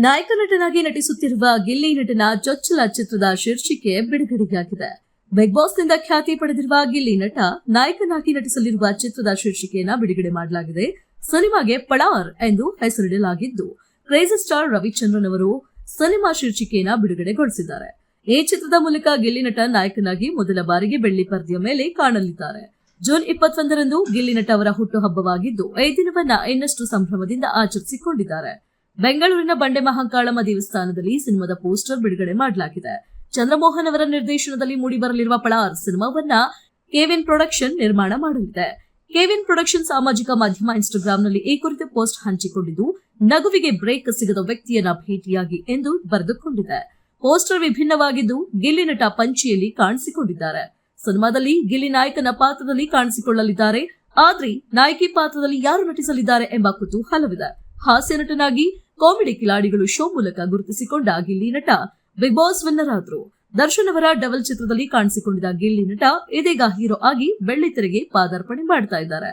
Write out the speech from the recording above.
ನಾಯಕ ನಟನಾಗಿ ನಟಿಸುತ್ತಿರುವ ಗಿಲ್ಲಿ ನಟನ ಚೊಚ್ಚಲ ಚಿತ್ರದ ಶೀರ್ಷಿಕೆ ಬಿಡುಗಡೆಯಾಗಿದೆ. ಬಿಗ್ ಬಾಸ್ನಿಂದ ಖ್ಯಾತಿ ಪಡೆದಿರುವ ಗಿಲ್ಲಿ ನಟ ನಾಯಕನಾಗಿ ನಟಿಸಲಿರುವ ಚಿತ್ರದ ಶೀರ್ಷಿಕೆಯನ್ನು ಬಿಡುಗಡೆ ಮಾಡಲಾಗಿದೆ. ಸಿನಿಮಾಗೆ ಪಳಾರ್ ಎಂದು ಹೆಸರಿಡಲಾಗಿದ್ದು, ಕ್ರೇಜಿ ಸ್ಟಾರ್ ರವಿಚಂದ್ರನ್ ಅವರು ಸಿನಿಮಾ ಶೀರ್ಷಿಕೆಯನ್ನು ಬಿಡುಗಡೆಗೊಳಿಸಿದ್ದಾರೆ. ಈ ಚಿತ್ರದ ಮೂಲಕ ಗಿಲ್ಲಿ ನಟ ನಾಯಕನಾಗಿ ಮೊದಲ ಬಾರಿಗೆ ಬೆಳ್ಳಿ ಪರದೆಯ ಮೇಲೆ ಕಾಣಲಿದ್ದಾರೆ. ಜೂನ್ 21ರಂದು ಗಿಲ್ಲಿ ನಟ ಅವರ ಹುಟ್ಟುಹಬ್ಬವಾಗಿದ್ದು, ಈ ದಿನವನ್ನ ಇನ್ನಷ್ಟು ಸಂಭ್ರಮದಿಂದ ಆಚರಿಸಿಕೊಂಡಿದ್ದಾರೆ. ಬೆಂಗಳೂರಿನ ಬಂಡೆ ಮಹಾಕಾಳಮ್ಮ ದೇವಸ್ಥಾನದಲ್ಲಿ ಸಿನಿಮಾದ ಪೋಸ್ಟರ್ ಬಿಡುಗಡೆ ಮಾಡಲಾಗಿದೆ. ಚಂದ್ರಮೋಹನ್ ಅವರ ನಿರ್ದೇಶನದಲ್ಲಿ ಮೂಡಿಬರಲಿರುವ ಪಳಾರ್ ಸಿನಿಮಾವನ್ನ ಕೆವಿನ್ ಪ್ರೊಡಕ್ಷನ್ ನಿರ್ಮಾಣ ಮಾಡಲಿದೆ. ಕೆವಿನ್ ಪ್ರೊಡಕ್ಷನ್ ಸಾಮಾಜಿಕ ಮಾಧ್ಯಮ ಇನ್ಸ್ಟಾಗ್ರಾಂನಲ್ಲಿ ಈ ಕುರಿತು ಪೋಸ್ಟ್ ಹಂಚಿಕೊಂಡಿದ್ದು, ನಗುವಿಗೆ ಬ್ರೇಕ್ ಸಿಗದ ವ್ಯಕ್ತಿಯನ್ನ ಭೇಟಿಯಾಗಿ ಎಂದು ಬರೆದುಕೊಂಡಿದೆ. ಪೋಸ್ಟರ್ ವಿಭಿನ್ನವಾಗಿದ್ದು, ಗಿಲ್ಲಿ ನಟ ಪಂಚಿಯಲ್ಲಿ ಕಾಣಿಸಿಕೊಂಡಿದ್ದಾರೆ. ಸಿನಿಮಾದಲ್ಲಿ ಗಿಲ್ಲಿ ನಾಯಕನ ಪಾತ್ರದಲ್ಲಿ ಕಾಣಿಸಿಕೊಳ್ಳಲಿದ್ದಾರೆ. ಆದ್ರೆ ನಾಯಕಿ ಪಾತ್ರದಲ್ಲಿ ಯಾರು ನಟಿಸಲಿದ್ದಾರೆ ಎಂಬ ಕುತೂಹಲವಿದೆ. ಹಾಸ್ಯ ನಟನಾಗಿ ಕಾಮಿಡಿ ಕಿಲಾಡಿಗಳು ಶೋ ಮೂಲಕ ಗುರುತಿಸಿಕೊಂಡ ಗಿಲ್ಲಿ ನಟ ಬಿಗ್ ಬಾಸ್ ವಿನ್ನರ್ ಆದ್ರು. ದರ್ಶನ್ ಅವರ ಡಬಲ್ ಚಿತ್ರದಲ್ಲಿ ಕಾಣಿಸಿಕೊಂಡಿದ್ದ ಗಿಲ್ಲಿ ನಟ ಇದೀಗ ಹೀರೋ ಆಗಿ ಬೆಳ್ಳಿತೆರೆಗೆ ಪಾದಾರ್ಪಣೆ ಮಾಡ್ತಾ ಇದ್ದಾರೆ.